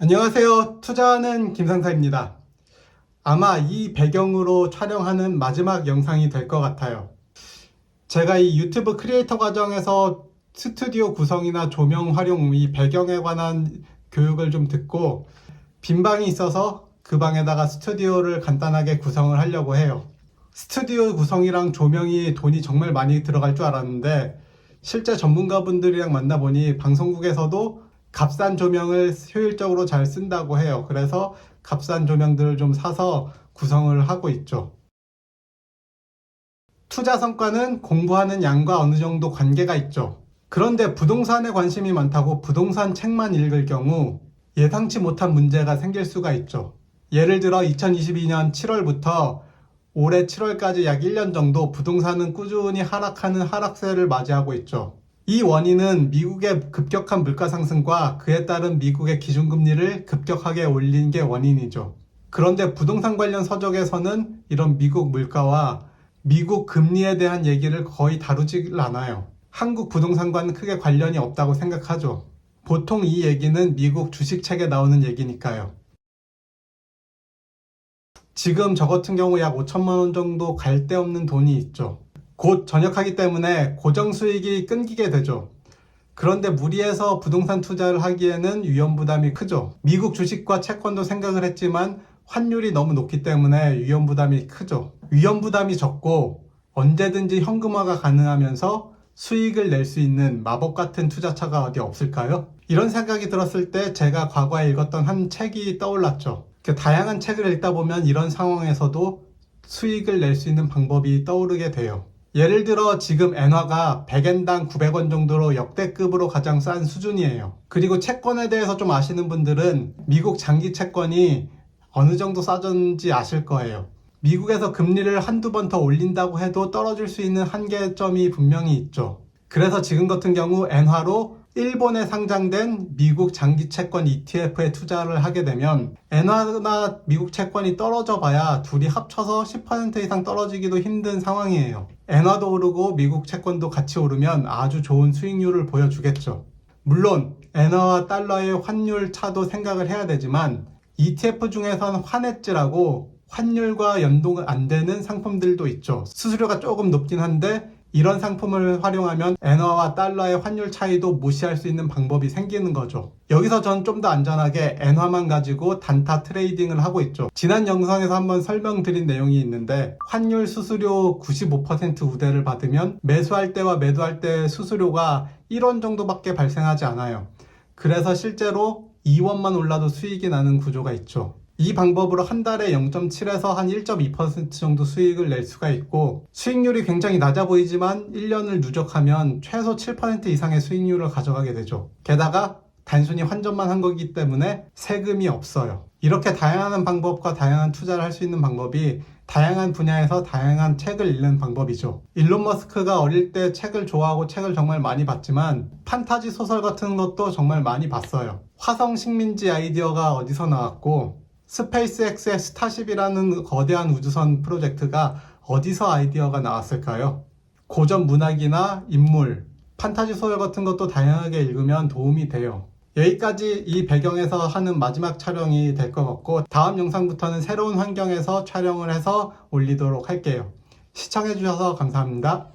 안녕하세요. 투자하는 김상사입니다. 아마 이 배경으로 촬영하는 마지막 영상이 될 것 같아요. 제가 이 유튜브 크리에이터 과정에서 스튜디오 구성이나 조명 활용, 이 배경에 관한 교육을 좀 듣고 빈 방이 있어서 그 방에다가 스튜디오를 간단하게 구성을 하려고 해요. 스튜디오 구성이랑 조명이 돈이 정말 많이 들어갈 줄 알았는데 실제 전문가분들이랑 만나보니 방송국에서도 값싼 조명을 효율적으로 잘 쓴다고 해요. 그래서 값싼 조명들을 좀 사서 구성을 하고 있죠. 투자 성과는 공부하는 양과 어느 정도 관계가 있죠. 그런데 부동산에 관심이 많다고 부동산 책만 읽을 경우 예상치 못한 문제가 생길 수가 있죠. 예를 들어 2022년 7월부터 올해 7월까지 약 1년 정도 부동산은 꾸준히 하락하는 하락세를 맞이하고 있죠. 이 원인은 미국의 급격한 물가 상승과 그에 따른 미국의 기준금리를 급격하게 올린 게 원인이죠. 그런데 부동산 관련 서적에서는 이런 미국 물가와 미국 금리에 대한 얘기를 거의 다루지 않아요. 한국 부동산과는 크게 관련이 없다고 생각하죠. 보통 이 얘기는 미국 주식책에 나오는 얘기니까요. 지금 저 같은 경우 약 5천만 원 정도 갈 데 없는 돈이 있죠. 곧 전역하기 때문에 고정 수익이 끊기게 되죠. 그런데 무리해서 부동산 투자를 하기에는 위험 부담이 크죠. 미국 주식과 채권도 생각을 했지만 환율이 너무 높기 때문에 위험 부담이 크죠. 위험 부담이 적고 언제든지 현금화가 가능하면서 수익을 낼 수 있는 마법 같은 투자처가 어디 없을까요? 이런 생각이 들었을 때 제가 과거에 읽었던 한 책이 떠올랐죠. 다양한 책을 읽다 보면 이런 상황에서도 수익을 낼 수 있는 방법이 떠오르게 돼요. 예를 들어 지금 엔화가 100엔당 900원 정도로 역대급으로 가장 싼 수준이에요. 그리고 채권에 대해서 좀 아시는 분들은 미국 장기 채권이 어느 정도 싸졌는지 아실 거예요. 미국에서 금리를 한두 번 더 올린다고 해도 떨어질 수 있는 한계점이 분명히 있죠. 그래서 지금 같은 경우 엔화로 일본에 상장된 미국 장기 채권 ETF에 투자를 하게 되면 엔화나 미국 채권이 떨어져 봐야 둘이 합쳐서 10% 이상 떨어지기도 힘든 상황이에요. 엔화도 오르고 미국 채권도 같이 오르면 아주 좋은 수익률을 보여주겠죠. 물론 엔화와 달러의 환율 차도 생각을 해야 되지만 ETF 중에선 환해지라고 환율과 연동 안 되는 상품들도 있죠. 수수료가 조금 높긴 한데 이런 상품을 활용하면 엔화와 달러의 환율 차이도 무시할 수 있는 방법이 생기는 거죠. 여기서 전 좀 더 안전하게 엔화만 가지고 단타 트레이딩을 하고 있죠. 지난 영상에서 한번 설명드린 내용이 있는데 환율 수수료 95% 우대를 받으면 매수할 때와 매도할 때 수수료가 1원 정도밖에 발생하지 않아요. 그래서 실제로 2원만 올라도 수익이 나는 구조가 있죠. 이 방법으로 한 달에 0.7에서 한 1.2% 정도 수익을 낼 수가 있고 수익률이 굉장히 낮아 보이지만 1년을 누적하면 최소 7% 이상의 수익률을 가져가게 되죠. 게다가 단순히 환전만 한 거기 때문에 세금이 없어요. 이렇게 다양한 방법과 다양한 투자를 할 수 있는 방법이 다양한 분야에서 다양한 책을 읽는 방법이죠. 일론 머스크가 어릴 때 책을 좋아하고 책을 정말 많이 봤지만 판타지 소설 같은 것도 정말 많이 봤어요. 화성 식민지 아이디어가 어디서 나왔고 스페이스X의 스타쉽이라는 거대한 우주선 프로젝트가 어디서 아이디어가 나왔을까요? 고전 문학이나 인물, 판타지 소설 같은 것도 다양하게 읽으면 도움이 돼요. 여기까지 이 배경에서 하는 마지막 촬영이 될 것 같고 다음 영상부터는 새로운 환경에서 촬영을 해서 올리도록 할게요. 시청해주셔서 감사합니다.